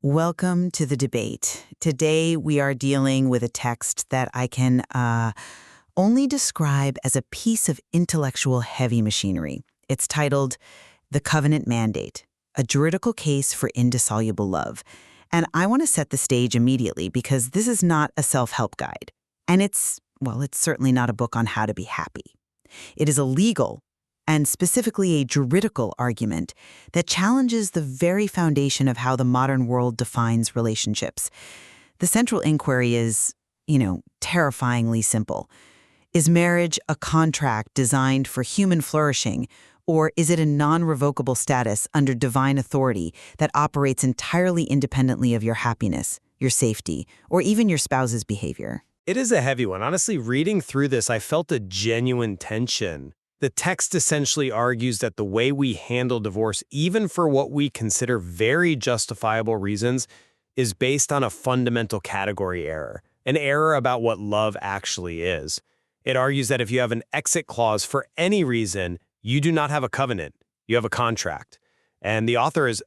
Welcome to the debate. Today we are dealing with a text that I can only describe as a piece of intellectual heavy machinery. It's titled The Covenant Mandate, a juridical case for indissoluble love. And I want to set the stage immediately because this is not a self-help guide. And it's certainly not a book on how to be happy. It is a legal and specifically a juridical argument that challenges the very foundation of how the modern world defines relationships. The central inquiry is, terrifyingly simple. Is marriage a contract designed for human flourishing, or is it a non-revocable status under divine authority that operates entirely independently of your happiness, your safety, or even your spouse's behavior? It is a heavy one. Honestly, reading through this, I felt a genuine tension. The text essentially argues that the way we handle divorce, even for what we consider very justifiable reasons, is based on a fundamental category error, an error about what love actually is. It argues that if you have an exit clause for any reason, you do not have a covenant, you have a contract. And the author is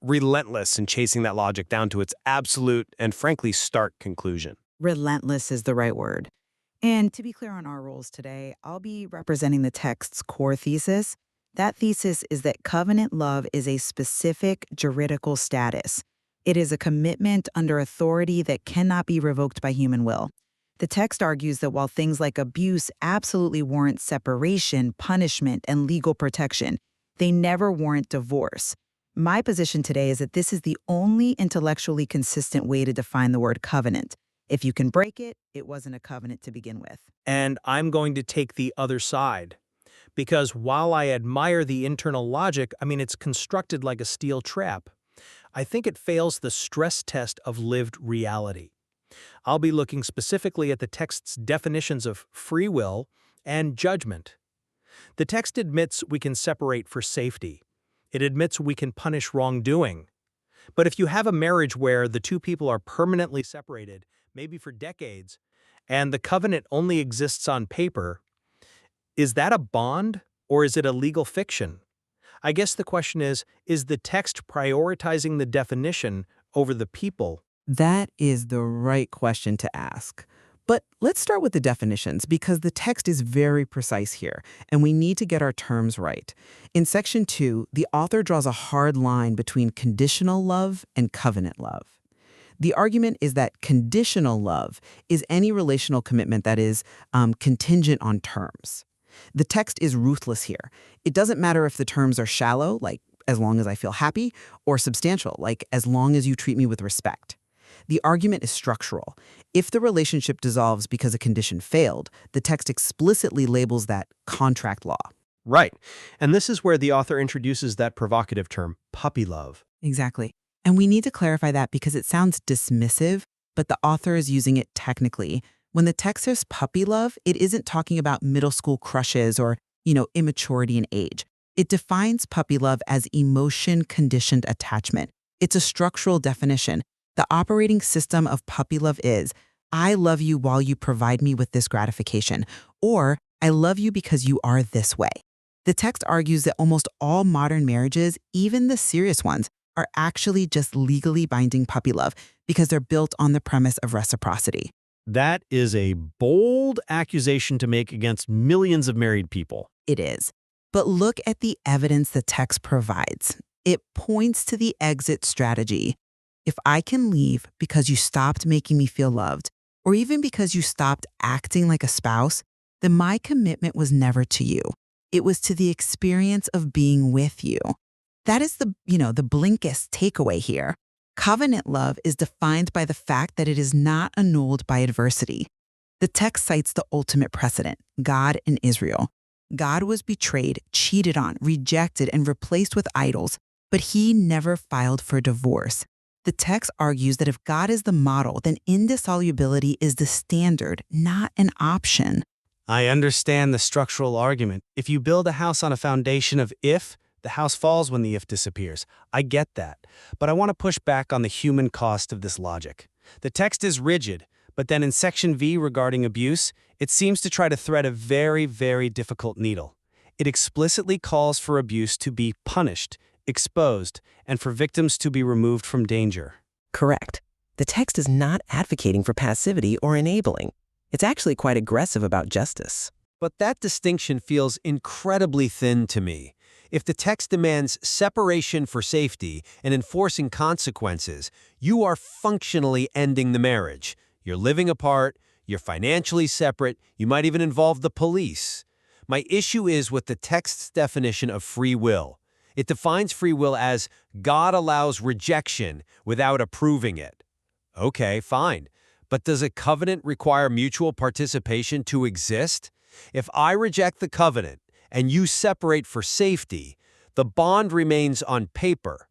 relentless in chasing that logic down to its absolute and frankly stark conclusion. Relentless is the right word. And to be clear on our rules today, I'll be representing the text's core thesis. That thesis is that covenant love is a specific juridical status. It is a commitment under authority that cannot be revoked by human will. The text argues that while things like abuse absolutely warrant separation, punishment, and legal protection, they never warrant divorce. My position today is that this is the only intellectually consistent way to define the word covenant. If you can break it, it wasn't a covenant to begin with. And I'm going to take the other side. Because while I admire the internal logic, it's constructed like a steel trap. I think it fails the stress test of lived reality. I'll be looking specifically at the text's definitions of free will and judgment. The text admits we can separate for safety. It admits we can punish wrongdoing. But if you have a marriage where the two people are permanently separated, maybe for decades, and the covenant only exists on paper, is that a bond or is it a legal fiction? I guess the question is the text prioritizing the definition over the people? That is the right question to ask. But let's start with the definitions because the text is very precise here, and we need to get our terms right. In Section 2, the author draws a hard line between conditional love and covenant love. The argument is that conditional love is any relational commitment that is contingent on terms. The text is ruthless here. It doesn't matter if the terms are shallow, like as long as I feel happy, or substantial, like as long as you treat me with respect. The argument is structural. If the relationship dissolves because a condition failed, the text explicitly labels that contract law. Right. And this is where the author introduces that provocative term, puppy love. Exactly. And we need to clarify that because it sounds dismissive, but the author is using it technically. When the text says puppy love, it isn't talking about middle school crushes or, immaturity in age. It defines puppy love as emotion-conditioned attachment. It's a structural definition. The operating system of puppy love is, I love you while you provide me with this gratification, or I love you because you are this way. The text argues that almost all modern marriages, even the serious ones, are actually just legally binding puppy love because they're built on the premise of reciprocity. That is a bold accusation to make against millions of married people. It is. But look at the evidence the text provides. It points to the exit strategy. If I can leave because you stopped making me feel loved, or even because you stopped acting like a spouse, then my commitment was never to you. It was to the experience of being with you. That is the blinkest takeaway here. Covenant love is defined by the fact that it is not annulled by adversity. The text cites the ultimate precedent, God and Israel. God was betrayed, cheated on, rejected, and replaced with idols, but he never filed for divorce. The text argues that if God is the model, then indissolubility is the standard, not an option. I understand the structural argument. If you build a house on a foundation of if, the house falls when the if disappears. I get that. But I want to push back on the human cost of this logic. The text is rigid, but then in Section V regarding abuse, it seems to try to thread a very, very difficult needle. It explicitly calls for abuse to be punished, exposed, and for victims to be removed from danger. Correct. The text is not advocating for passivity or enabling. It's actually quite aggressive about justice. But that distinction feels incredibly thin to me. If the text demands separation for safety and enforcing consequences, you are functionally ending the marriage. You're living apart, you're financially separate, you might even involve the police. My issue is with the text's definition of free will. It defines free will as God allows rejection without approving it. Okay, fine. But does a covenant require mutual participation to exist? If I reject the covenant and you separate for safety, the bond remains on paper.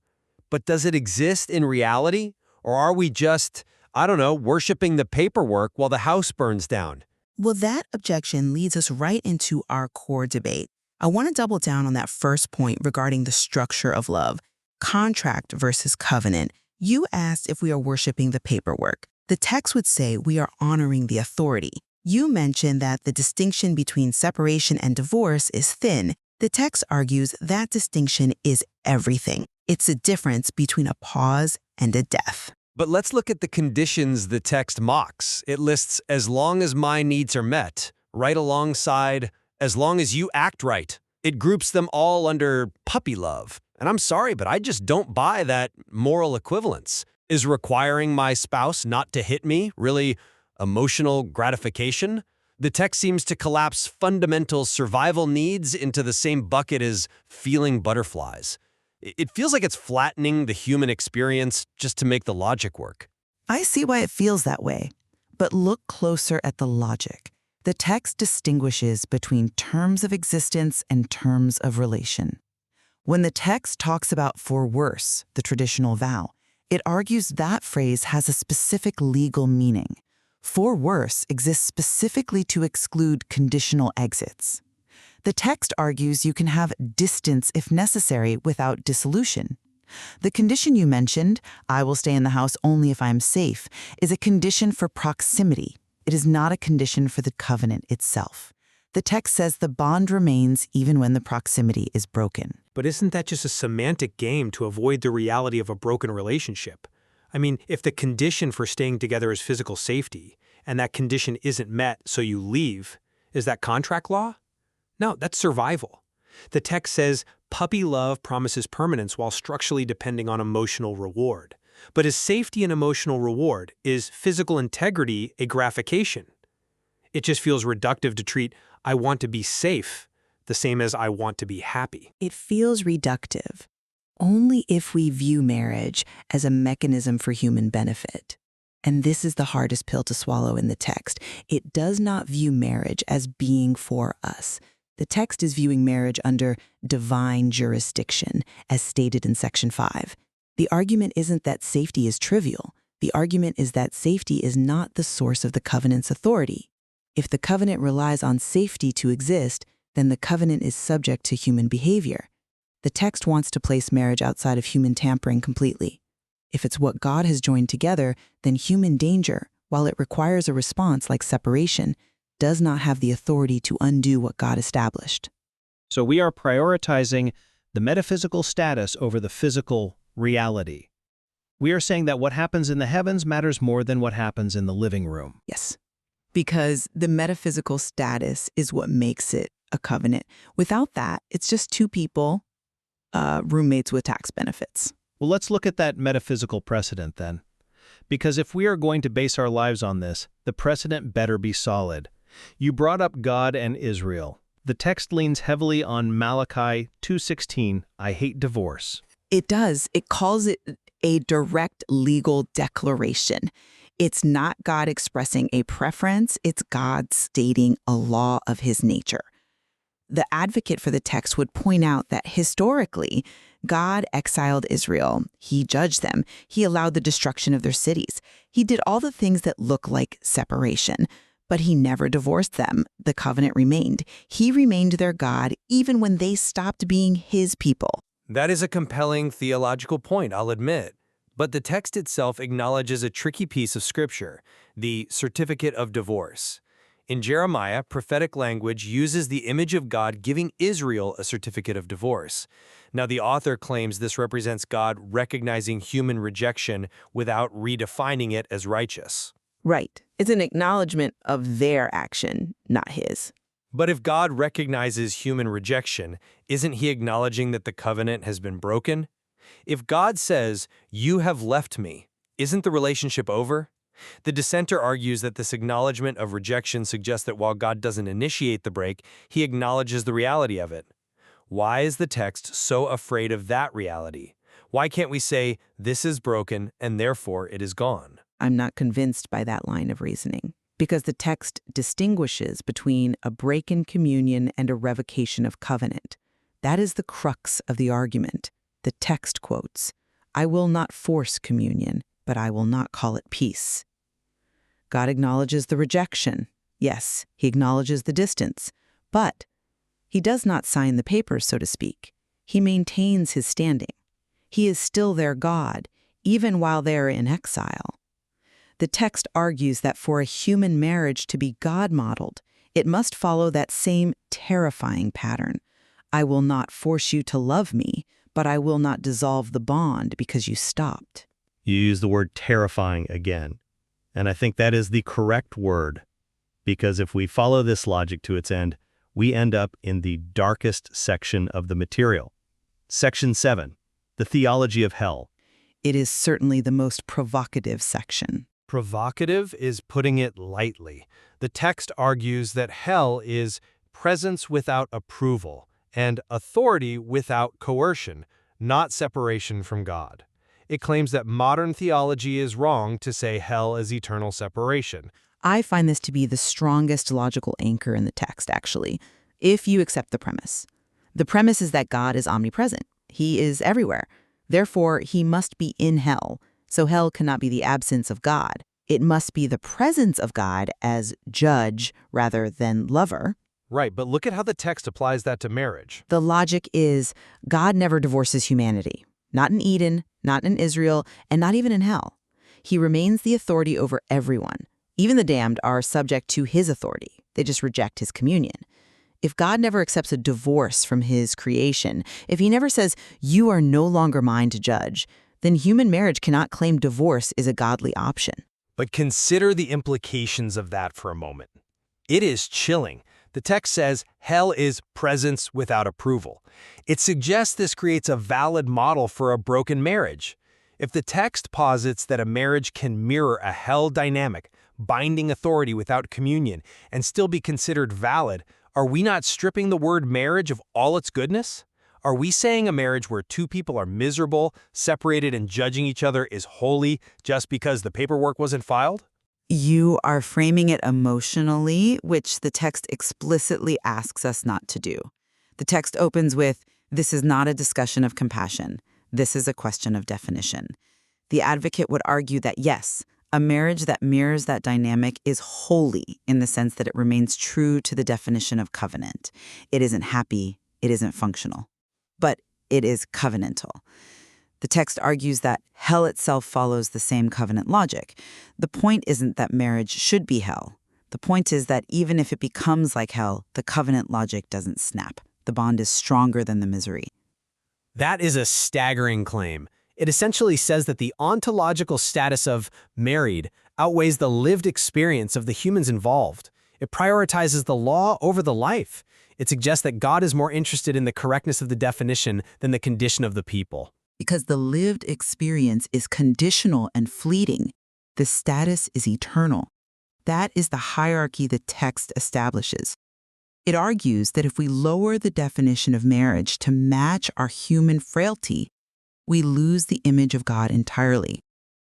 But does it exist in reality? Or are we just, I don't know, worshiping the paperwork while the house burns down? Well, that objection leads us right into our core debate. I want to double down on that first point regarding the structure of love, contract versus covenant. You asked if we are worshiping the paperwork. The text would say we are honoring the authority. You mentioned that the distinction between separation and divorce is thin. The text argues that distinction is everything. It's a difference between a pause and a death. But let's look at the conditions the text mocks. It lists, as long as my needs are met, right alongside, as long as you act right. It groups them all under puppy love. And I'm sorry, but I just don't buy that moral equivalence. Is requiring my spouse not to hit me really emotional gratification? The text seems to collapse fundamental survival needs into the same bucket as feeling butterflies. It feels like it's flattening the human experience just to make the logic work. I see why it feels that way. But look closer at the logic. The text distinguishes between terms of existence and terms of relation. When the text talks about for worse, the traditional vow, it argues that phrase has a specific legal meaning. For worse exists specifically to exclude conditional exits. The text argues you can have distance if necessary without dissolution. The condition you mentioned, I will stay in the house only if I am safe, is a condition for proximity. It is not a condition for the covenant itself. The text says the bond remains even when the proximity is broken. But isn't that just a semantic game to avoid the reality of a broken relationship? I mean, if the condition for staying together is physical safety, and that condition isn't met, so you leave, is that contract law? No, that's survival. The text says puppy love promises permanence while structurally depending on emotional reward. But is safety an emotional reward? Is physical integrity a gratification? It just feels reductive to treat I want to be safe the same as I want to be happy. It feels reductive only if we view marriage as a mechanism for human benefit. And this is the hardest pill to swallow in the text. It does not view marriage as being for us. The text is viewing marriage under divine jurisdiction, as stated in Section 5. The argument isn't that safety is trivial. The argument is that safety is not the source of the covenant's authority. If the covenant relies on safety to exist, then the covenant is subject to human behavior. The text wants to place marriage outside of human tampering completely. If it's what God has joined together, then human danger, while it requires a response like separation, does not have the authority to undo what God established. So we are prioritizing the metaphysical status over the physical reality. We are saying that what happens in the heavens matters more than what happens in the living room. Yes, because the metaphysical status is what makes it a covenant. Without that, it's just two people, roommates with tax benefits. Well, let's look at that metaphysical precedent then. Because if we are going to base our lives on this, the precedent better be solid. You brought up God and Israel. The text leans heavily on Malachi 2:16, I hate divorce. It does. It calls it a direct legal declaration. It's not God expressing a preference, it's God stating a law of his nature. The advocate for the text would point out that historically, God exiled Israel. He judged them. He allowed the destruction of their cities. He did all the things that look like separation, but he never divorced them. The covenant remained. He remained their God even when they stopped being his people. That is a compelling theological point, I'll admit. But the text itself acknowledges a tricky piece of scripture, the certificate of divorce. In Jeremiah, prophetic language uses the image of God giving Israel a certificate of divorce. Now, the author claims this represents God recognizing human rejection without redefining it as righteous. Right. It's an acknowledgement of their action, not his. But if God recognizes human rejection, isn't he acknowledging that the covenant has been broken? If God says, "You have left me," isn't the relationship over? The dissenter argues that this acknowledgement of rejection suggests that while God doesn't initiate the break, he acknowledges the reality of it. Why is the text so afraid of that reality? Why can't we say, "This is broken, and therefore it is gone"? I'm not convinced by that line of reasoning, because the text distinguishes between a break in communion and a revocation of covenant. That is the crux of the argument. The text quotes, "I will not force communion, but I will not call it peace." God acknowledges the rejection. Yes, he acknowledges the distance, but he does not sign the papers, so to speak. He maintains his standing. He is still their God, even while they are in exile. The text argues that for a human marriage to be God-modeled, it must follow that same terrifying pattern. I will not force you to love me, but I will not dissolve the bond because you stopped. You use the word terrifying again. And I think that is the correct word, because if we follow this logic to its end, we end up in the darkest section of the material. Section 7, the theology of hell. It is certainly the most provocative section. Provocative is putting it lightly. The text argues that hell is presence without approval and authority without coercion, not separation from God. It claims that modern theology is wrong to say hell is eternal separation. I find this to be the strongest logical anchor in the text, actually, if you accept the premise. The premise is that God is omnipresent. He is everywhere. Therefore, he must be in hell. So hell cannot be the absence of God. It must be the presence of God as judge rather than lover. Right, but look at how the text applies that to marriage. The logic is God never divorces humanity. Not in Eden, not in Israel, and not even in hell. He remains the authority over everyone. Even the damned are subject to his authority. They just reject his communion. If God never accepts a divorce from his creation, if he never says, "You are no longer mine to judge," then human marriage cannot claim divorce is a godly option. But consider the implications of that for a moment. It is chilling. The text says hell is presence without approval. It suggests this creates a valid model for a broken marriage. If the text posits that a marriage can mirror a hell dynamic, binding authority without communion, and still be considered valid, are we not stripping the word marriage of all its goodness? Are we saying a marriage where two people are miserable, separated, and judging each other is holy just because the paperwork wasn't filed? You are framing it emotionally, which the text explicitly asks us not to do. The text opens with, "This is not a discussion of compassion. This is a question of definition." The advocate would argue that yes, a marriage that mirrors that dynamic is holy in the sense that it remains true to the definition of covenant. It isn't happy, it isn't functional, but it is covenantal. The text argues that hell itself follows the same covenant logic. The point isn't that marriage should be hell. The point is that even if it becomes like hell, the covenant logic doesn't snap. The bond is stronger than the misery. That is a staggering claim. It essentially says that the ontological status of married outweighs the lived experience of the humans involved. It prioritizes the law over the life. It suggests that God is more interested in the correctness of the definition than the condition of the people. Because the lived experience is conditional and fleeting. The status is eternal. That is the hierarchy the text establishes. It argues that if we lower the definition of marriage to match our human frailty, we lose the image of God entirely.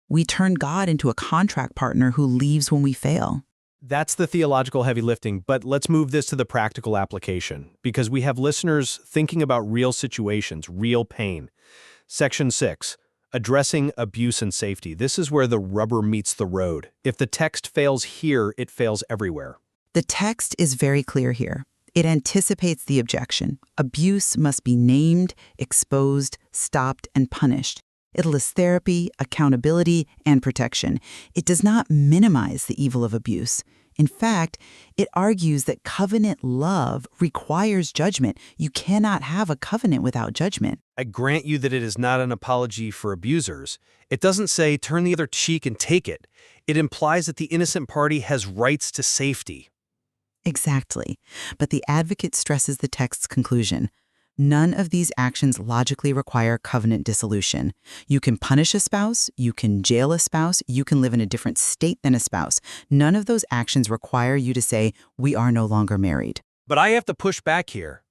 We turn God into a contract partner who leaves when we fail. That's the theological heavy lifting, but let's move this to the practical application, because we have listeners thinking about real situations, real pain. Section 6, addressing abuse and safety. This is where the rubber meets the road. If the text fails here, it fails everywhere. The text is very clear here. It anticipates the objection. Abuse must be named, exposed, stopped, and punished. It lists therapy, accountability, and protection. It does not minimize the evil of abuse. In fact, it argues that covenant love requires judgment. You cannot have a covenant without judgment. I grant you that it is not an apology for abusers. It doesn't say turn the other cheek and take it. It implies that the innocent party has rights to safety. Exactly. But the advocate stresses the text's conclusion. None of these actions logically require covenant dissolution. You can punish a spouse, you can jail a spouse, you can live in a different state than a spouse. None of those actions require you to say, we are no longer married. But I have to push back here.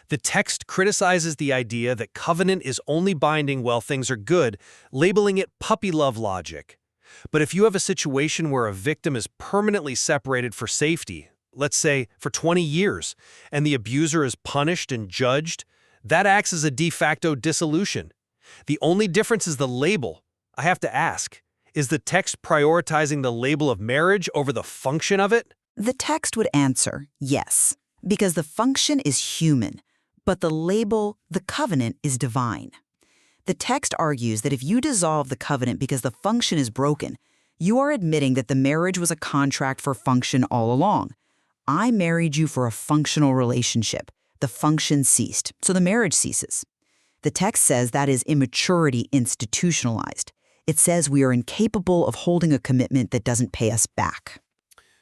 The text criticizes the idea that covenant is only binding while things are good, labeling it puppy love logic. But if you have a situation where a victim is permanently separated for safety, let's say for 20 years, and the abuser is punished and judged, that acts as a de facto dissolution. The only difference is the label. I have to ask, is the text prioritizing the label of marriage over the function of it? The text would answer yes, because the function is human, but the label, the covenant, is divine. The text argues that if you dissolve the covenant because the function is broken, you are admitting that the marriage was a contract for function all along. I married you for a functional relationship. The function ceased, so the marriage ceases. The text says that is immaturity institutionalized. It says we are incapable of holding a commitment that doesn't pay us back.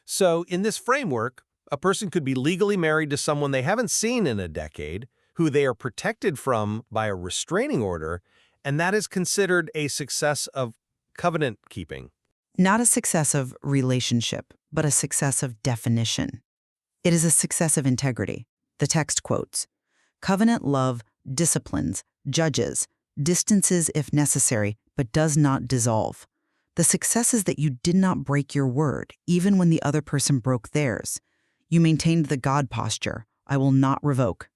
So, in this framework, a person could be legally married to someone they haven't seen in a decade, who they are protected from by a restraining order, and that is considered a success of covenant keeping. Not a success of relationship, but a success of definition. It is a success of integrity. The text quotes, "Covenant love disciplines, judges, distances if necessary, but does not dissolve. The success is that you did not break your word, even when the other person broke theirs. You maintained the God posture, I will not revoke."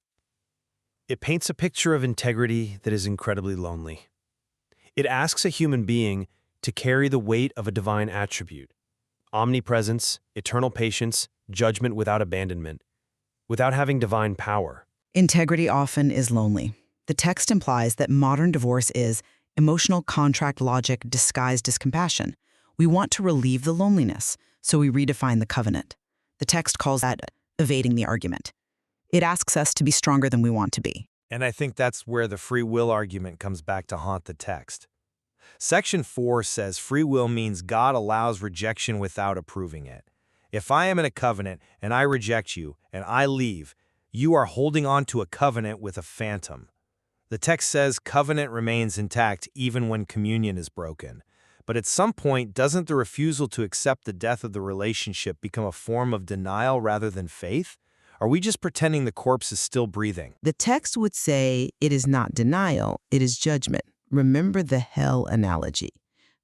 It paints a picture of integrity that is incredibly lonely. It asks a human being to carry the weight of a divine attribute: omnipresence, eternal patience, judgment without abandonment, without having divine power. Integrity often is lonely. The text implies that modern divorce is emotional contract logic disguised as compassion. We want to relieve the loneliness, so we redefine the covenant. The text calls that evading the argument. It asks us to be stronger than we want to be. And I think that's where the free will argument comes back to haunt the text. Section 4 says free will means God allows rejection without approving it. If I am in a covenant and I reject you and I leave, you are holding on to a covenant with a phantom. The text says covenant remains intact even when communion is broken. But at some point, doesn't the refusal to accept the death of the relationship become a form of denial rather than faith? Are we just pretending the corpse is still breathing? The text would say it is not denial, it is judgment. Remember the hell analogy.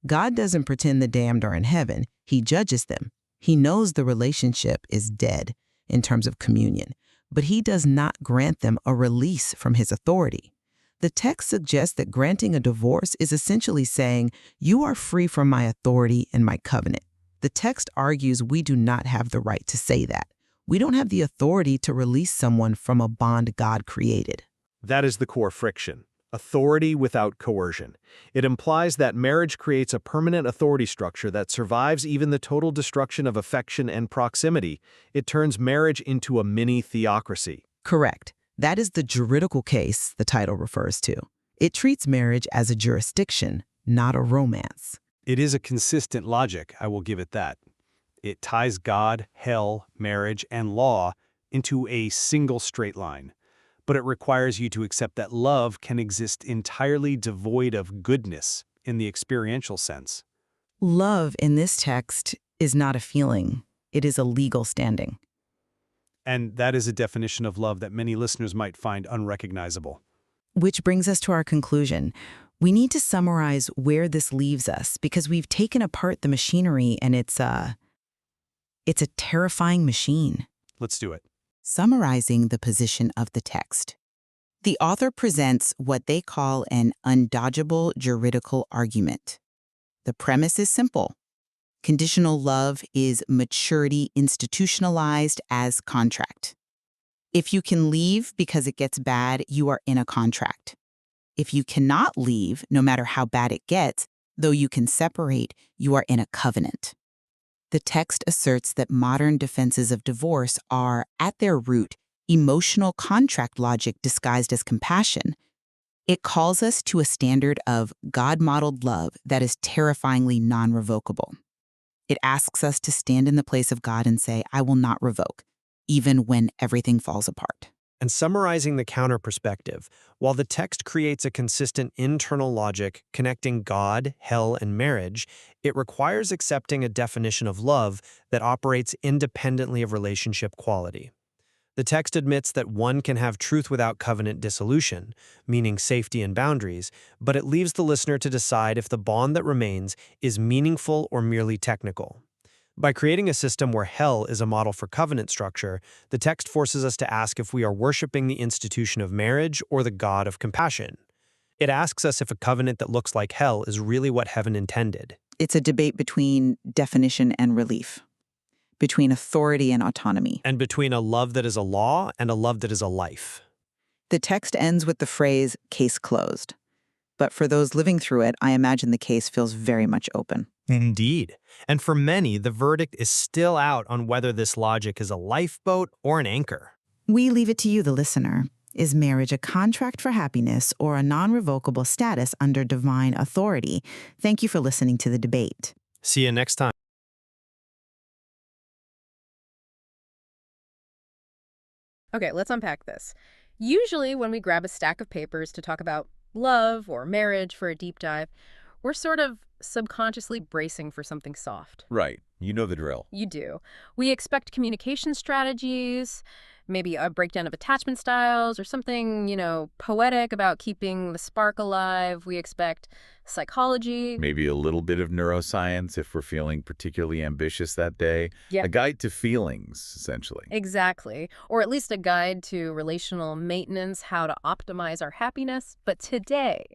God doesn't pretend the damned are in heaven, he judges them. He knows the relationship is dead in terms of communion, but he does not grant them a release from his authority. The text suggests that granting a divorce is essentially saying, you are free from my authority and my covenant. The text argues we do not have the right to say that. We don't have the authority to release someone from a bond God created. That is the core friction. Authority without coercion. It implies that marriage creates a permanent authority structure that survives even the total destruction of affection and proximity. It turns marriage into a mini-theocracy. Correct. That is the juridical case the title refers to. It treats marriage as a jurisdiction, not a romance. It is a consistent logic, I will give it that. It ties God, hell, marriage, and law into a single straight line. But it requires you to accept that love can exist entirely devoid of goodness in the experiential sense. Love in this text is not a feeling. It is a legal standing. And that is a definition of love that many listeners might find unrecognizable. Which brings us to our conclusion. We need to summarize where this leaves us because we've taken apart the machinery and it's a terrifying machine. Let's do it. Summarizing the position of the text. The author presents what they call an undodgeable juridical argument. The premise is simple. Conditional love is maturity institutionalized as contract. If you can leave because it gets bad, you are in a contract. If you cannot leave, no matter how bad it gets, though you can separate, you are in a covenant. The text asserts that modern defenses of divorce are, at their root, emotional contract logic disguised as compassion. It calls us to a standard of God-modeled love that is terrifyingly non-revocable. It asks us to stand in the place of God and say, I will not revoke, even when everything falls apart. And summarizing the counter perspective, while the text creates a consistent internal logic connecting God, hell, and marriage, it requires accepting a definition of love that operates independently of relationship quality. The text admits that one can have truth without covenant dissolution, meaning safety and boundaries, but it leaves the listener to decide if the bond that remains is meaningful or merely technical. By creating a system where hell is a model for covenant structure, the text forces us to ask if we are worshiping the institution of marriage or the God of compassion. It asks us if a covenant that looks like hell is really what heaven intended. It's a debate between definition and relief, between authority and autonomy. And between a love that is a law and a love that is a life. The text ends with the phrase, case closed. But for those living through it, I imagine the case feels very much open. Indeed. And for many, the verdict is still out on whether this logic is a lifeboat or an anchor. We leave it to you, the listener. Is marriage a contract for happiness or a non-revocable status under divine authority? Thank you for listening to the debate. See you next time. Okay, let's unpack this. Usually when we grab a stack of papers to talk about love or marriage for a deep dive, we're sort of subconsciously bracing for something soft. Right. You know the drill. You do. We expect communication strategies, maybe a breakdown of attachment styles or something, poetic about keeping the spark alive. We expect psychology. Maybe a little bit of neuroscience if we're feeling particularly ambitious that day. Yep. A guide to feelings, essentially. Exactly. Or at least a guide to relational maintenance, how to optimize our happiness. But today,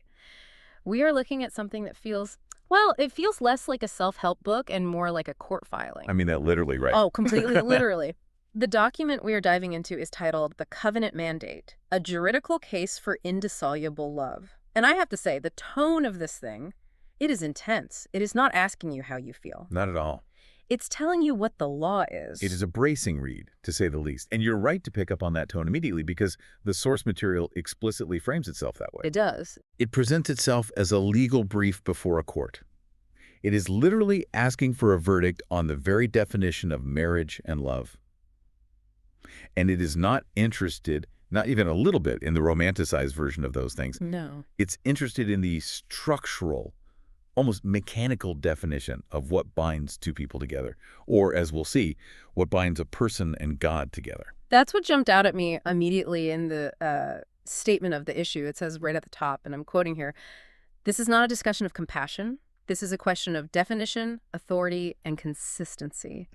we are looking at something that feels, well, it feels less like a self-help book and more like a court filing. I mean that literally, right? Oh, completely literally. The document we are diving into is titled The Covenant Mandate, a juridical case for indissoluble love. And I have to say, the tone of this thing, it is intense. It is not asking you how you feel. Not at all. It's telling you what the law is. It is a bracing read, to say the least. And you're right to pick up on that tone immediately because the source material explicitly frames itself that way. It does. It presents itself as a legal brief before a court. It is literally asking for a verdict on the very definition of marriage and love. And it is not interested, not even a little bit, in the romanticized version of those things. No. It's interested in the structural, almost mechanical definition of what binds two people together, or, as we'll see, what binds a person and God together. That's what jumped out at me immediately in the statement of the issue. It says right at the top, and I'm quoting here, "This is not a discussion of compassion. This is a question of definition, authority, and consistency."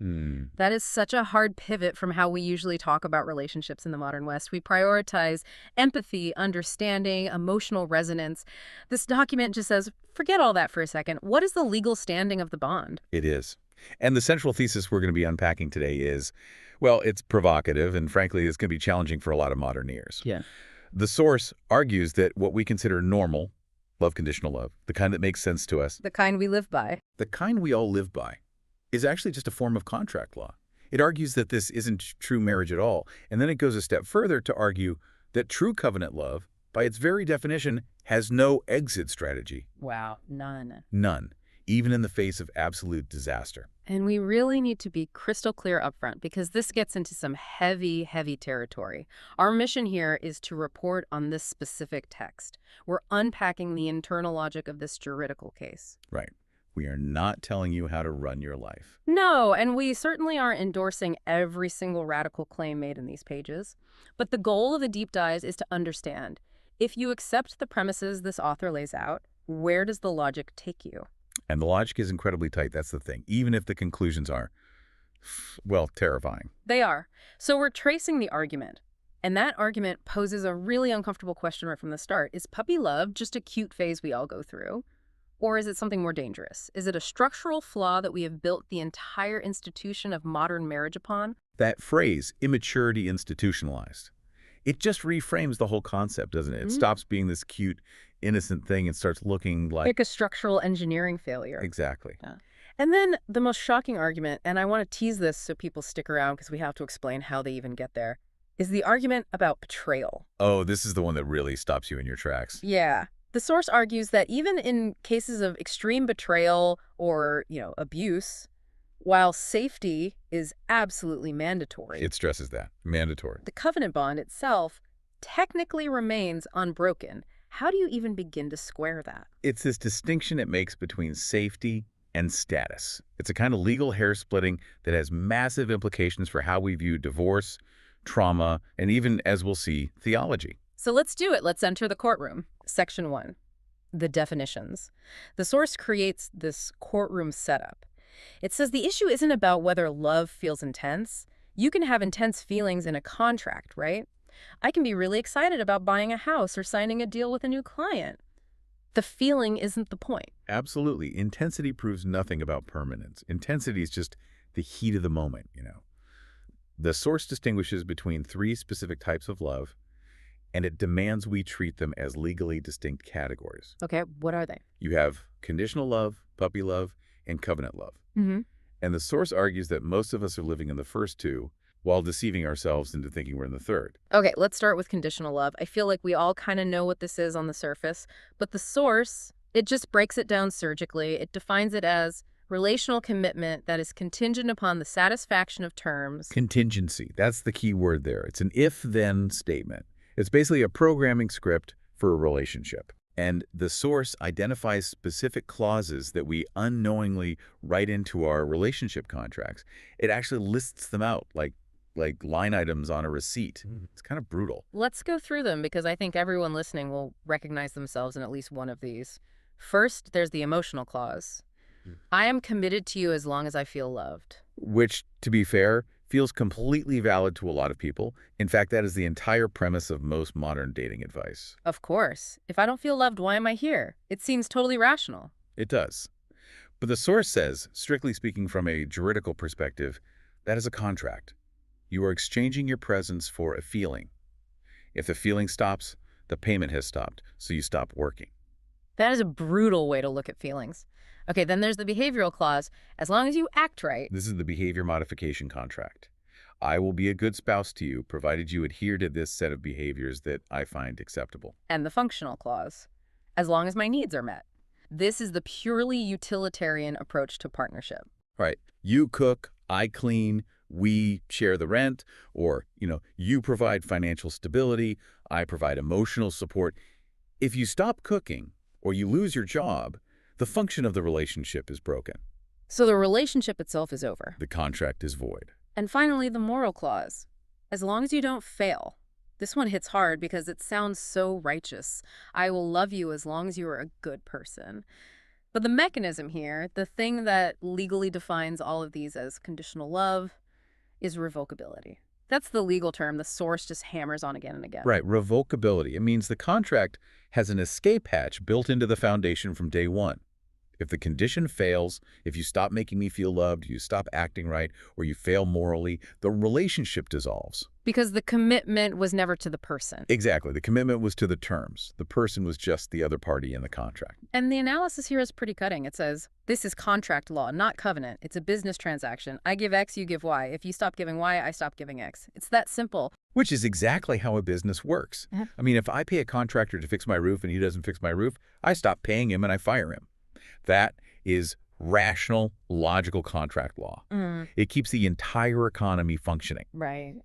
That is such a hard pivot from how we usually talk about relationships in the modern West. We prioritize empathy, understanding, emotional resonance. This document just says, forget all that for a second. What is the legal standing of the bond? It is. And the central thesis we're going to be unpacking today is, well, it's provocative, and frankly, it's going to be challenging for a lot of modern ears. Yeah. The source argues that what we consider normal, love, conditional love, the kind that makes sense to us, The kind we live by. the kind we all live by, is actually just a form of contract law. It argues that this isn't true marriage at all, and then it goes a step further to argue that true covenant love, by its very definition, has no exit strategy. Wow, none. None, even in the face of absolute disaster. And we really need to be crystal clear up front because this gets into some heavy, heavy territory. Our mission here is to report on this specific text. We're unpacking the internal logic of this juridical case. Right. We are not telling you how to run your life. No, and we certainly aren't endorsing every single radical claim made in these pages. But the goal of the deep dives is to understand, if you accept the premises this author lays out, where does the logic take you? And the logic is incredibly tight, that's the thing, even if the conclusions are, well, terrifying. They are. So we're tracing the argument. And that argument poses a really uncomfortable question right from the start. Is puppy love just a cute phase we all go through? Or is it something more dangerous? Is it a structural flaw that we have built the entire institution of modern marriage upon? That phrase, immaturity institutionalized, it just reframes the whole concept, doesn't it? It stops being this cute, innocent thing and starts looking like Like a structural engineering failure. Exactly. Yeah. And then the most shocking argument, and I want to tease this so people stick around because we have to explain how they even get there, is the argument about betrayal. Oh, this is the one that really stops you in your tracks. Yeah. The source argues that even in cases of extreme betrayal or, abuse, while safety is absolutely mandatory, It stresses that. Mandatory. the covenant bond itself technically remains unbroken. How do you even begin to square that? It's this distinction it makes between safety and status. It's a kind of legal hair-splitting that has massive implications for how we view divorce, trauma, and even, as we'll see, theology. So let's do it. Let's enter the courtroom. Section 1, the definitions. The source creates this courtroom setup. It says the issue isn't about whether love feels intense. You can have intense feelings in a contract, right? I can be really excited about buying a house or signing a deal with a new client. The feeling isn't the point. Absolutely. Intensity proves nothing about permanence. Intensity is just the heat of the moment, The source distinguishes between 3 specific types of love, and it demands we treat them as legally distinct categories. Okay, what are they? You have conditional love, puppy love, and covenant love. Mm-hmm. And the source argues that most of us are living in the first 2 while deceiving ourselves into thinking we're in the 3rd. Okay, let's start with conditional love. I feel like we all kind of know what this is on the surface, but the source, it just breaks it down surgically. It defines it as relational commitment that is contingent upon the satisfaction of terms. Contingency, that's the key word there. It's an if-then statement. It's basically a programming script for a relationship. And the source identifies specific clauses that we unknowingly write into our relationship contracts. It actually lists them out like line items on a receipt. It's kind of brutal. Let's go through them because I think everyone listening will recognize themselves in at least one of these. First, there's the emotional clause. I am committed to you as long as I feel loved. Which, to be fair, feels completely valid to a lot of people. In fact, that is the entire premise of most modern dating advice. Of course. If I don't feel loved, why am I here? It seems totally rational. It does. But the source says, strictly speaking from a juridical perspective, that is a contract. You are exchanging your presence for a feeling. If the feeling stops, the payment has stopped, so you stop working. That is a brutal way to look at feelings. Okay, then there's the behavioral clause. As long as you act right. This is the behavior modification contract. I will be a good spouse to you, provided you adhere to this set of behaviors that I find acceptable. And the functional clause. As long as my needs are met. This is the purely utilitarian approach to partnership. Right. You cook, I clean, we share the rent, or, you provide financial stability, I provide emotional support. If you stop cooking or you lose your job, the function of the relationship is broken. So the relationship itself is over. The contract is void. And finally, the moral clause. As long as you don't fail. This one hits hard because it sounds so righteous. I will love you as long as you are a good person. But the mechanism here, the thing that legally defines all of these as conditional love, is revocability. That's the legal term the source just hammers on again and again. Right, revocability. It means the contract has an escape hatch built into the foundation from day one. If the condition fails, if you stop making me feel loved, you stop acting right, or you fail morally, the relationship dissolves. Because the commitment was never to the person. Exactly. The commitment was to the terms. The person was just the other party in the contract. And the analysis here is pretty cutting. It says, this is contract law, not covenant. It's a business transaction. I give X, you give Y. If you stop giving Y, I stop giving X. It's that simple. Which is exactly how a business works. I mean, if I pay a contractor to fix my roof and he doesn't fix my roof, I stop paying him and I fire him. That is rational, logical contract law. It keeps the entire economy functioning. Right.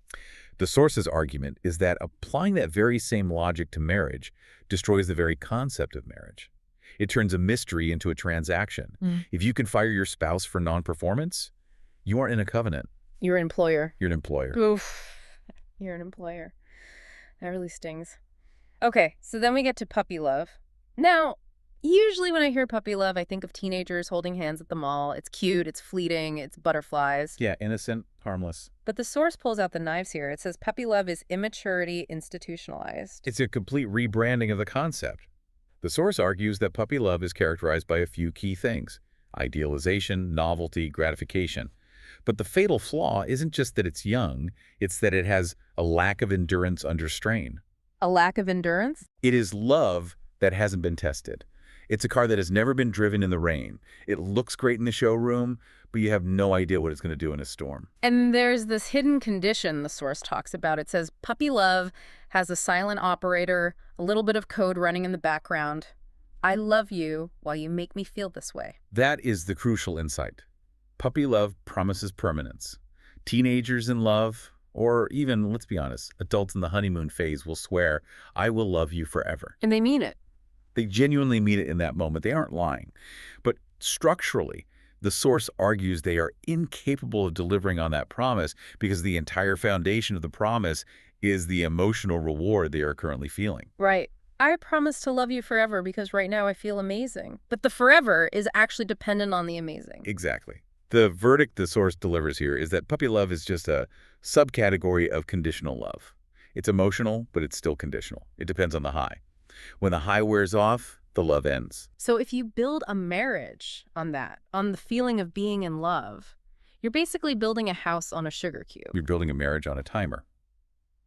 The source's argument is that applying that very same logic to marriage destroys the very concept of marriage. It turns a mystery into a transaction. If you can fire your spouse for non-performance, you aren't in a covenant. You're an employer. You're an employer. Oof. You're an employer. That really stings. Okay, so then we get to puppy love. Now, usually when I hear puppy love, I think of teenagers holding hands at the mall. It's cute, it's fleeting, it's butterflies. Yeah, innocent, harmless. But the source pulls out the knives here. It says puppy love is immaturity institutionalized. It's a complete rebranding of the concept. The source argues that puppy love is characterized by a few key things: idealization, novelty, gratification. But the fatal flaw isn't just that it's young, it's that it has a lack of endurance under strain. A lack of endurance? It is love that hasn't been tested. It's a car that has never been driven in the rain. It looks great in the showroom, but you have no idea what it's going to do in a storm. And there's this hidden condition the source talks about. It says, puppy love has a silent operator, a little bit of code running in the background. I love you while you make me feel this way. That is the crucial insight. Puppy love promises permanence. Teenagers in love, or even, let's be honest, adults in the honeymoon phase will swear, I will love you forever. And they mean it. They genuinely mean it in that moment. They aren't lying. But structurally, the source argues they are incapable of delivering on that promise because the entire foundation of the promise is the emotional reward they are currently feeling. Right. I promise to love you forever because right now I feel amazing. But the forever is actually dependent on the amazing. Exactly. The verdict the source delivers here is that puppy love is just a subcategory of conditional love. It's emotional, but it's still conditional. It depends on the high. When the high wears off, the love ends. So if you build a marriage on that, on the feeling of being in love, you're basically building a house on a sugar cube. You're building a marriage on a timer.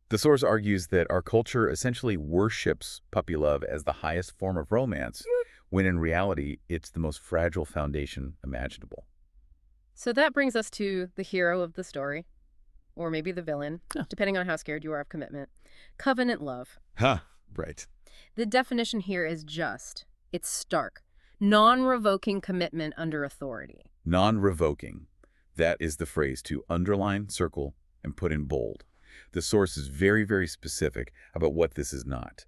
The source argues that our culture essentially worships puppy love as the highest form of romance, when in reality, it's the most fragile foundation imaginable. So that brings us to the hero of the story, or maybe the villain, depending on how scared you are of commitment. Covenant love. Right. The definition here is just, it's stark, non-revoking commitment under authority. Non-revoking. That is the phrase to underline, circle, and put in bold. The source is very, very specific about what this is not.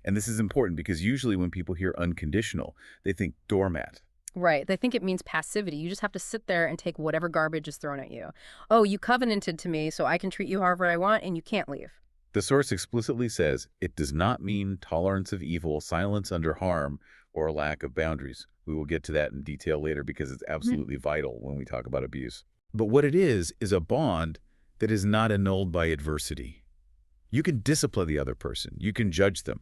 And this is important because usually when people hear unconditional, they think doormat. Right. They think it means passivity. You just have to sit there and take whatever garbage is thrown at you. Oh, you covenanted to me, so I can treat you however I want, and you can't leave. The source explicitly says it does not mean tolerance of evil, silence under harm, or a lack of boundaries. We will get to that in detail later because it's absolutely vital when we talk about abuse. But what it is a bond that is not annulled by adversity. You can discipline the other person. You can judge them.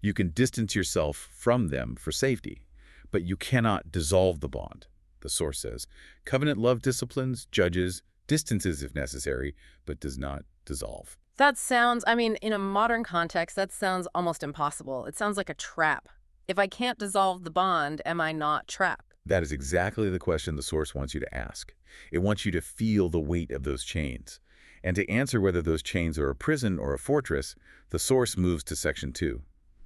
You can distance yourself from them for safety. But you cannot dissolve the bond, the source says. Covenant love disciplines, judges, distances if necessary, but does not dissolve. That sounds, in a modern context, that sounds almost impossible. It sounds like a trap. If I can't dissolve the bond, am I not trapped? That is exactly the question the source wants you to ask. It wants you to feel the weight of those chains. And to answer whether those chains are a prison or a fortress, the source moves to section 2,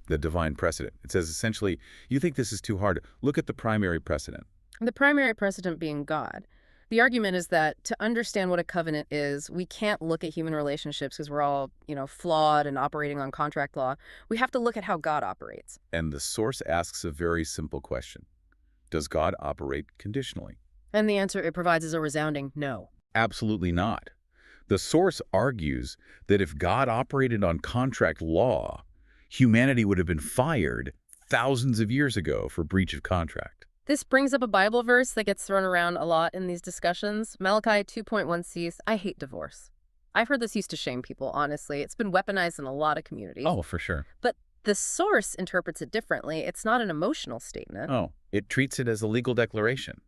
the divine precedent. It says essentially, you think this is too hard. Look at the primary precedent. The primary precedent being God. The argument is that to understand what a covenant is, we can't look at human relationships because we're all, flawed and operating on contract law. We have to look at how God operates. And the source asks a very simple question. Does God operate conditionally? And the answer it provides is a resounding no. Absolutely not. The source argues that if God operated on contract law, humanity would have been fired thousands of years ago for breach of contract. This brings up a Bible verse that gets thrown around a lot in these discussions. Malachi 2.1 says, I hate divorce. I've heard this used to shame people, honestly. It's been weaponized in a lot of communities. Oh, for sure. But the source interprets it differently. It's not an emotional statement. Oh, it treats it as a legal declaration.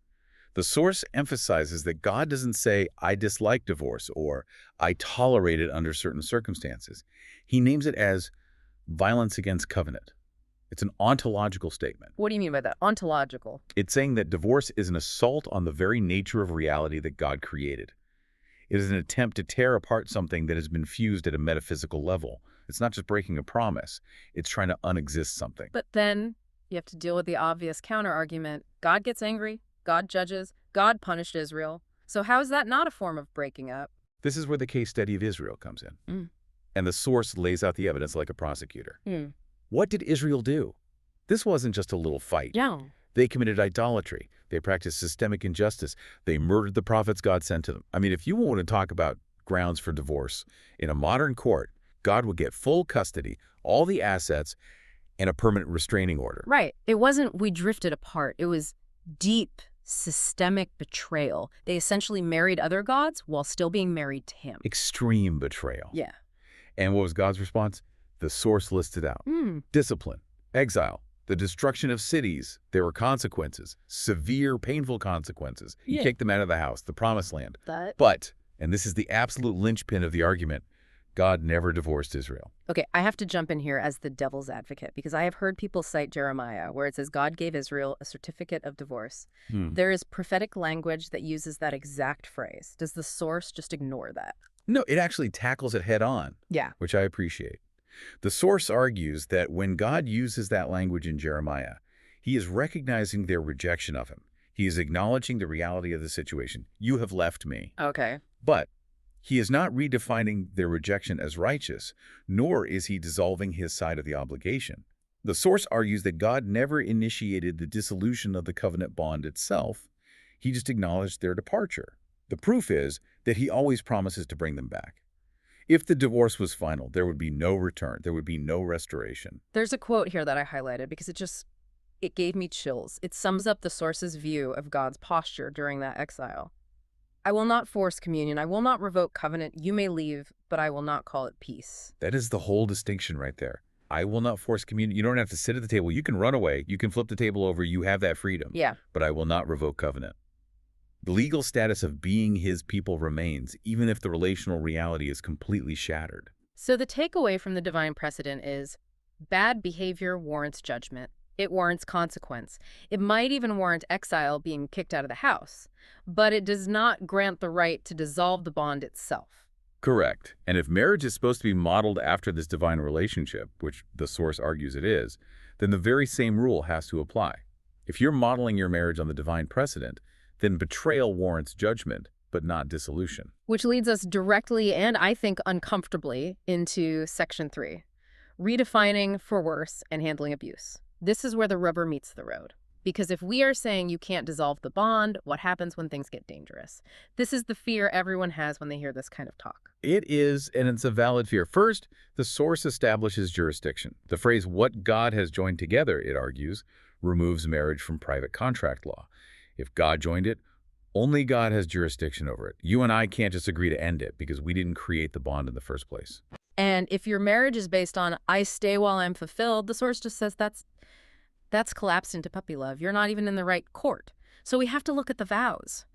The source emphasizes that God doesn't say, I dislike divorce or I tolerate it under certain circumstances. He names it as violence against covenant. It's an ontological statement. What do you mean by that? Ontological? It's saying that divorce is an assault on the very nature of reality that God created. It is an attempt to tear apart something that has been fused at a metaphysical level. It's not just breaking a promise. It's trying to unexist something. But then you have to deal with the obvious counter-argument. God gets angry. God judges. God punished Israel. So how is that not a form of breaking up? This is where the case study of Israel comes in. And the source lays out the evidence like a prosecutor. What did Israel do? This wasn't just a little fight. Yeah. They committed idolatry. They practiced systemic injustice. They murdered the prophets God sent to them. If you want to talk about grounds for divorce, in a modern court, God would get full custody, all the assets, and a permanent restraining order. Right. It wasn't we drifted apart. It was deep, systemic betrayal. They essentially married other gods while still being married to him. Extreme betrayal. Yeah. And what was God's response? The source listed out. Discipline, exile, the destruction of cities. There were consequences, severe, painful consequences. He kicked them out of the house, the promised land. But, and this is the absolute linchpin of the argument, God never divorced Israel. Okay, I have to jump in here as the devil's advocate because I have heard people cite Jeremiah where it says God gave Israel a certificate of divorce. There is prophetic language that uses that exact phrase. Does the source just ignore that? No, it actually tackles it head on, Yeah. which I appreciate. The source argues that when God uses that language in Jeremiah, he is recognizing their rejection of him. He is acknowledging the reality of the situation. You have left me. Okay. But he is not redefining their rejection as righteous, nor is he dissolving his side of the obligation. The source argues that God never initiated the dissolution of the covenant bond itself. He just acknowledged their departure. The proof is that he always promises to bring them back. If the divorce was final, there would be no return. There would be no restoration. There's a quote here that I highlighted because it gave me chills. It sums up the source's view of God's posture during that exile. I will not force communion. I will not revoke covenant. You may leave, but I will not call it peace. That is the whole distinction right there. I will not force communion. You don't have to sit at the table. You can run away. You can flip the table over. You have that freedom. Yeah. But I will not revoke covenant. The legal status of being his people remains, even if the relational reality is completely shattered. So the takeaway from the divine precedent is bad behavior warrants judgment. It warrants consequence. It might even warrant exile, being kicked out of the house. But it does not grant the right to dissolve the bond itself. Correct. And if marriage is supposed to be modeled after this divine relationship, which the source argues it is, then the very same rule has to apply. If you're modeling your marriage on the divine precedent, then betrayal warrants judgment, but not dissolution. Which leads us directly and I think uncomfortably into Section 3, redefining for worse and handling abuse. This is where the rubber meets the road. Because if we are saying you can't dissolve the bond, what happens when things get dangerous? This is the fear everyone has when they hear this kind of talk. It is, and it's a valid fear. First, the source establishes jurisdiction. The phrase, what God has joined together, it argues, removes marriage from private contract law. If God joined it, only God has jurisdiction over it. You and I can't just agree to end it because we didn't create the bond in the first place. And if your marriage is based on, I stay while I'm fulfilled, the source just says that's collapsed into puppy love. You're not even in the right court. So we have to look at the vows.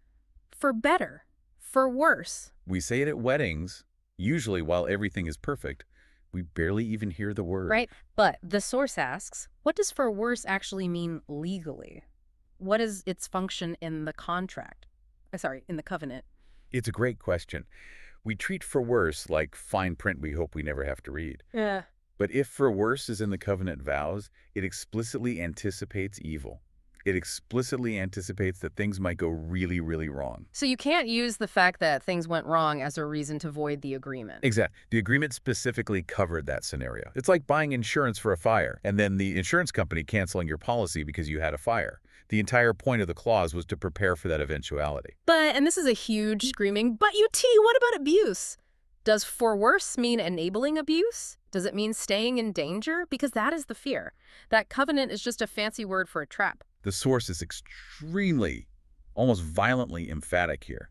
For better, for worse. We say it at weddings, usually while everything is perfect. We barely even hear the word. Right. But the source asks, what does for worse actually mean legally? What is its function in the contract? In the covenant? It's a great question. We treat for worse like fine print we hope we never have to read. Yeah. But if for worse is in the covenant vows, it explicitly anticipates evil. It explicitly anticipates that things might go really, really wrong. So you can't use the fact that things went wrong as a reason to void the agreement. Exactly. The agreement specifically covered that scenario. It's like buying insurance for a fire, and then the insurance company canceling your policy because you had a fire. The entire point of the clause was to prepare for that eventuality. But, and this is a huge screaming, but what about abuse? Does for worse mean enabling abuse? Does it mean staying in danger? Because that is the fear. That covenant is just a fancy word for a trap. The source is extremely, almost violently emphatic here.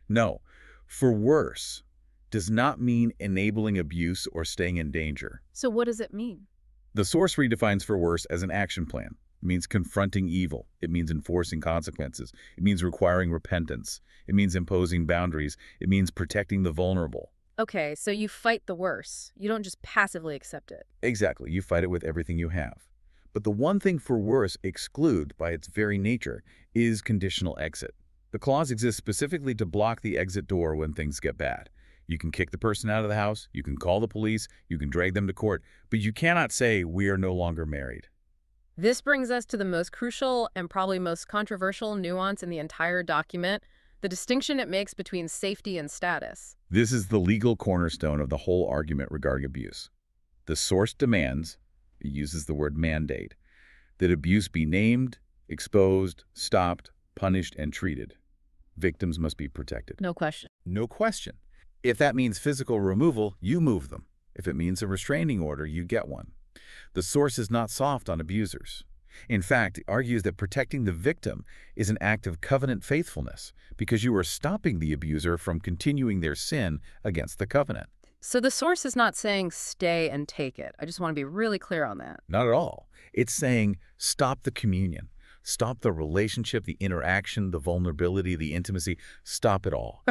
No, for worse does not mean enabling abuse or staying in danger. So what does it mean? The source redefines for worse as an action plan. It means confronting evil. It means enforcing consequences. It means requiring repentance. It means imposing boundaries. It means protecting the vulnerable. Okay, so you fight the worse. You don't just passively accept it. Exactly. You fight it with everything you have. But the one thing for worse exclude, by its very nature, is conditional exit. The clause exists specifically to block the exit door when things get bad. You can kick the person out of the house, you can call the police, you can drag them to court, but you cannot say, we are no longer married. This brings us to the most crucial and probably most controversial nuance in the entire document, the distinction it makes between safety and status. This is the legal cornerstone of the whole argument regarding abuse. The source demands, it uses the word mandate, that abuse be named, exposed, stopped, punished, and treated. Victims must be protected. No question. No question. If that means physical removal, you move them. If it means a restraining order, you get one. The source is not soft on abusers. In fact, it argues that protecting the victim is an act of covenant faithfulness because you are stopping the abuser from continuing their sin against the covenant. So the source is not saying stay and take it. I just want to be really clear on that. Not at all. It's saying stop the communion. Stop the relationship, the interaction, the vulnerability, the intimacy. Stop it all.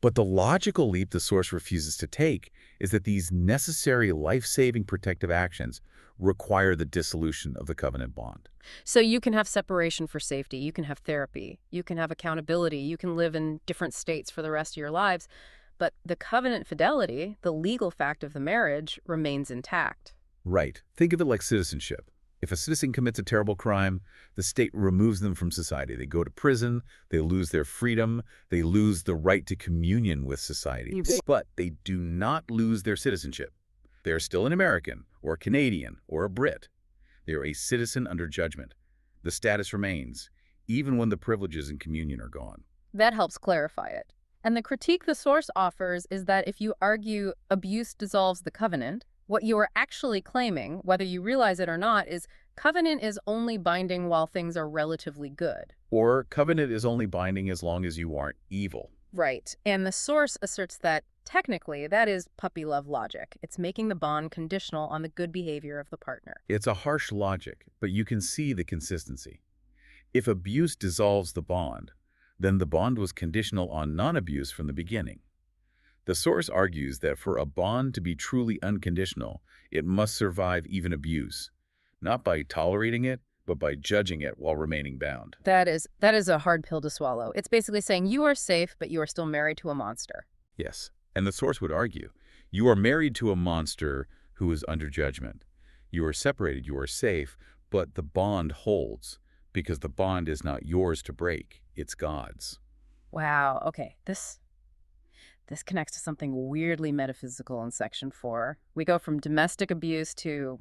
But the logical leap the source refuses to take is that these necessary life-saving protective actions require the dissolution of the covenant bond. So you can have separation for safety, you can have therapy, you can have accountability, you can live in different states for the rest of your lives, but the covenant fidelity, the legal fact of the marriage, remains intact. Right. Think of it like citizenship. If a citizen commits a terrible crime, the state removes them from society. They go to prison, they lose their freedom, they lose the right to communion with society. But they do not lose their citizenship. They are still an American, or a Canadian, or a Brit. They are a citizen under judgment. The status remains, even when the privileges and communion are gone. That helps clarify it. And the critique the source offers is that if you argue abuse dissolves the covenant, what you are actually claiming, whether you realize it or not, is covenant is only binding while things are relatively good. Or covenant is only binding as long as you aren't evil. Right. And the source asserts that, technically, that is puppy love logic. It's making the bond conditional on the good behavior of the partner. It's a harsh logic, but you can see the consistency. If abuse dissolves the bond, then the bond was conditional on non-abuse from the beginning. The source argues that for a bond to be truly unconditional, it must survive even abuse, not by tolerating it, but by judging it while remaining bound. That is a hard pill to swallow. It's basically saying you are safe, but you are still married to a monster. Yes, and the source would argue, you are married to a monster who is under judgment. You are separated, you are safe, but the bond holds, because the bond is not yours to break, it's God's. Wow, okay, This connects to something weirdly metaphysical in Section 4. We go from domestic abuse to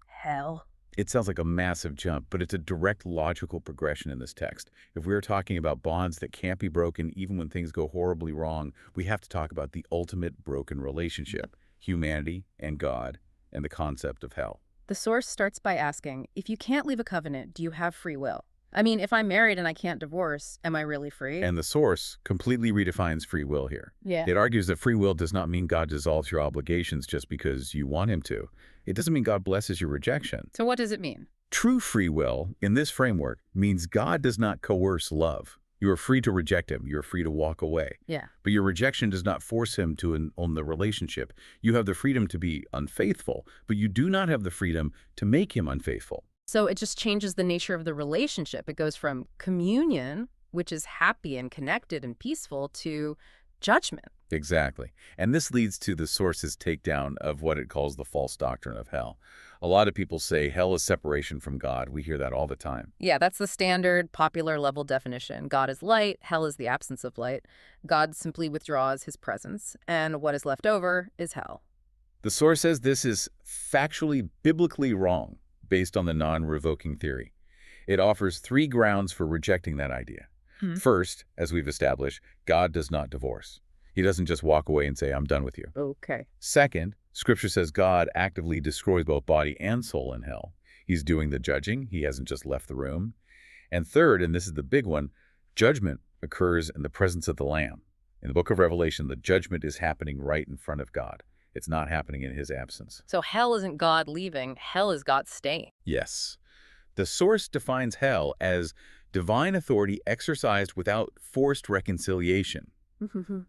hell. It sounds like a massive jump, but it's a direct logical progression in this text. If we're talking about bonds that can't be broken even when things go horribly wrong, we have to talk about the ultimate broken relationship, humanity and God, and the concept of hell. The source starts by asking, if you can't leave a covenant, do you have free will? I mean, if I'm married and I can't divorce, am I really free? And the source completely redefines free will here. Yeah. It argues that free will does not mean God dissolves your obligations just because you want him to. It doesn't mean God blesses your rejection. So what does it mean? True free will, in this framework, means God does not coerce love. You are free to reject him. You are free to walk away. Yeah. But your rejection does not force him to own the relationship. You have the freedom to be unfaithful, but you do not have the freedom to make him unfaithful. So it just changes the nature of the relationship. It goes from communion, which is happy and connected and peaceful, to judgment. Exactly. And this leads to the source's takedown of what it calls the false doctrine of hell. A lot of people say hell is separation from God. We hear that all the time. Yeah, that's the standard popular level definition. God is light, hell is the absence of light. God simply withdraws his presence, and what is left over is hell. The source says this is factually, biblically wrong based on the non-revoking theory. It offers 3 grounds for rejecting that idea. First, as we've established, God does not divorce. He doesn't just walk away and say, I'm done with you. Okay. Second, Scripture says God actively destroys both body and soul in hell. He's doing the judging. He hasn't just left the room. And third, and this is the big one, judgment occurs in the presence of the Lamb. In the book of Revelation, the judgment is happening right in front of God. It's not happening in his absence. So hell isn't God leaving, hell is God staying. Yes. The source defines hell as divine authority exercised without forced reconciliation.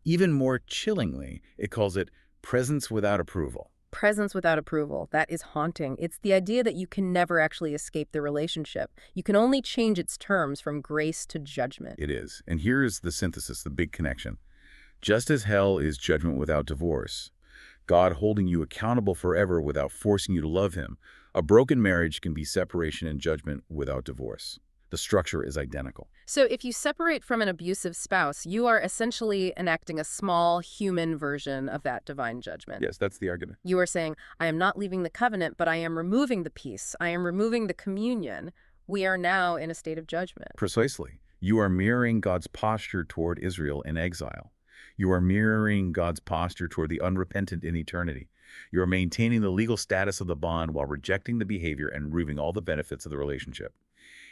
Even more chillingly, it calls it presence without approval. Presence without approval. That is haunting. It's the idea that you can never actually escape the relationship. You can only change its terms from grace to judgment. It is. And here's the synthesis, the big connection. Just as hell is judgment without divorce, God holding you accountable forever without forcing you to love him, a broken marriage can be separation and judgment without divorce. The structure is identical. So if you separate from an abusive spouse, you are essentially enacting a small human version of that divine judgment. Yes, that's the argument. You are saying, I am not leaving the covenant, but I am removing the peace. I am removing the communion. We are now in a state of judgment. Precisely. You are mirroring God's posture toward Israel in exile. You are mirroring God's posture toward the unrepentant in eternity. You are maintaining the legal status of the bond while rejecting the behavior and removing all the benefits of the relationship.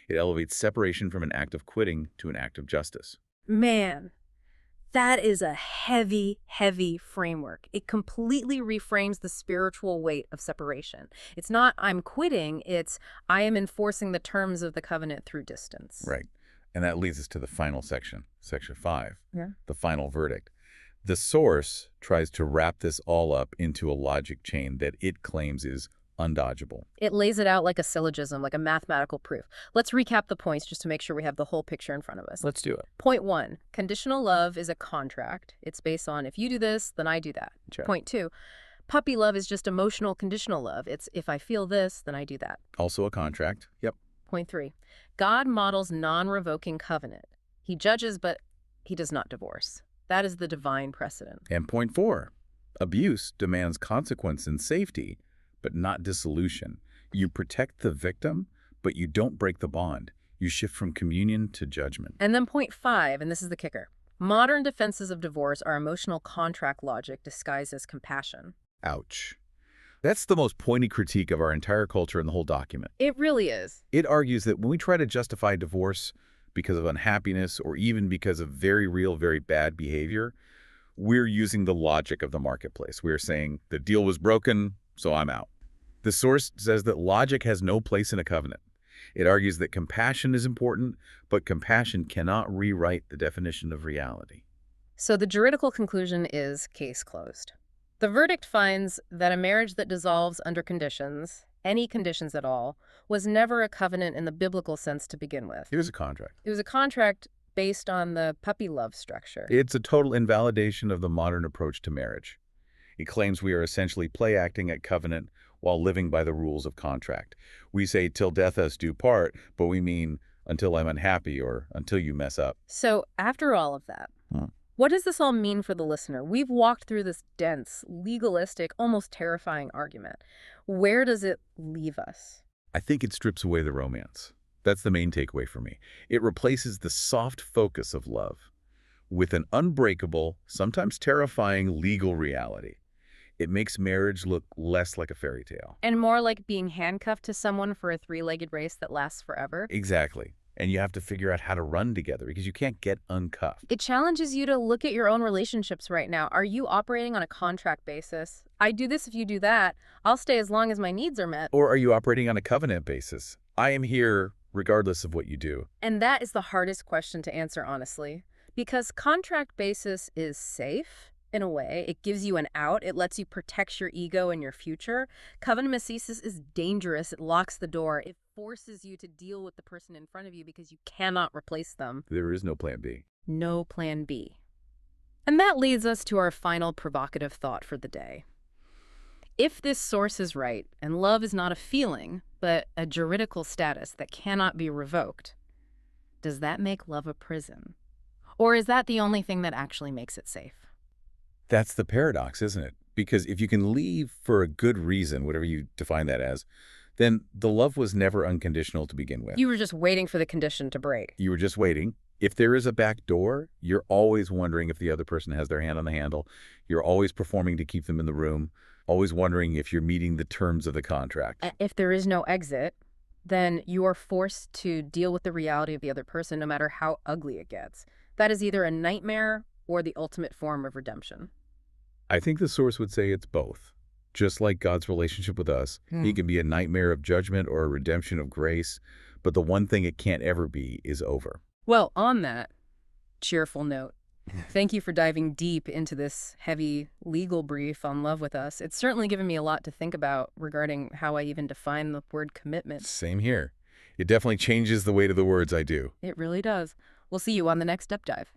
It elevates separation from an act of quitting to an act of justice. Man, that is a heavy, heavy framework. It completely reframes the spiritual weight of separation. It's not I'm quitting, it's I am enforcing the terms of the covenant through distance. Right. And that leads us to the final section, section 5, Yeah. the final verdict. The source tries to wrap this all up into a logic chain that it claims is undodgeable. It lays it out like a syllogism, like a mathematical proof. Let's recap the points just to make sure we have the whole picture in front of us. Let's do it. Point 1, conditional love is a contract. It's based on if you do this, then I do that. Check. Point 2, puppy love is just emotional conditional love. It's if I feel this, then I do that. Also a contract. Yep. Point 3, God models non-revoking covenant. He judges, but he does not divorce. That is the divine precedent. And point 4, abuse demands consequence and safety, but not dissolution. You protect the victim, but you don't break the bond. You shift from communion to judgment. And then point 5, and this is the kicker. Modern defenses of divorce are emotional contract logic disguised as compassion. Ouch. That's the most pointy critique of our entire culture in the whole document. It really is. It argues that when we try to justify divorce because of unhappiness or even because of very real, very bad behavior, we're using the logic of the marketplace. We're saying the deal was broken, so I'm out. The source says that logic has no place in a covenant. It argues that compassion is important, but compassion cannot rewrite the definition of reality. So the juridical conclusion is case closed. The verdict finds that a marriage that dissolves under conditions, any conditions at all, was never a covenant in the biblical sense to begin with. It was a contract. It was a contract based on the puppy love structure. It's a total invalidation of the modern approach to marriage. It claims we are essentially play-acting at covenant while living by the rules of contract. We say, till death us do part, but we mean until I'm unhappy or until you mess up. So after all of that, what does this all mean for the listener? We've walked through this dense, legalistic, almost terrifying argument. Where does it leave us? I think it strips away the romance. That's the main takeaway for me. It replaces the soft focus of love with an unbreakable, sometimes terrifying legal reality. It makes marriage look less like a fairy tale. And more like being handcuffed to someone for a three-legged race that lasts forever? Exactly. And you have to figure out how to run together because you can't get uncuffed. It challenges you to look at your own relationships right now. Are you operating on a contract basis? I do this if you do that. I'll stay as long as my needs are met. Or are you operating on a covenant basis? I am here regardless of what you do. And that is the hardest question to answer, honestly. Because contract basis is safe. In a way, it gives you an out. It lets you protect your ego and your future. Covenant-mimesis is dangerous. It locks the door. It forces you to deal with the person in front of you because you cannot replace them. There is no plan B. No plan B. And that leads us to our final provocative thought for the day. If this source is right, and love is not a feeling, but a juridical status that cannot be revoked, does that make love a prison? Or is that the only thing that actually makes it safe? That's the paradox, isn't it? Because if you can leave for a good reason, whatever you define that as, then the love was never unconditional to begin with. You were just waiting for the condition to break. You were just waiting. If there is a back door, you're always wondering if the other person has their hand on the handle. You're always performing to keep them in the room, always wondering if you're meeting the terms of the contract. If there is no exit, then you are forced to deal with the reality of the other person no matter how ugly it gets. That is either a nightmare or the ultimate form of redemption. I think the source would say it's both. Just like God's relationship with us, He can be a nightmare of judgment or a redemption of grace, but the one thing it can't ever be is over. Well, on that cheerful note, thank you for diving deep into this heavy legal brief on love with us. It's certainly given me a lot to think about regarding how I even define the word commitment. Same here. It definitely changes the weight of the words I do. It really does. We'll see you on the next Step Dive.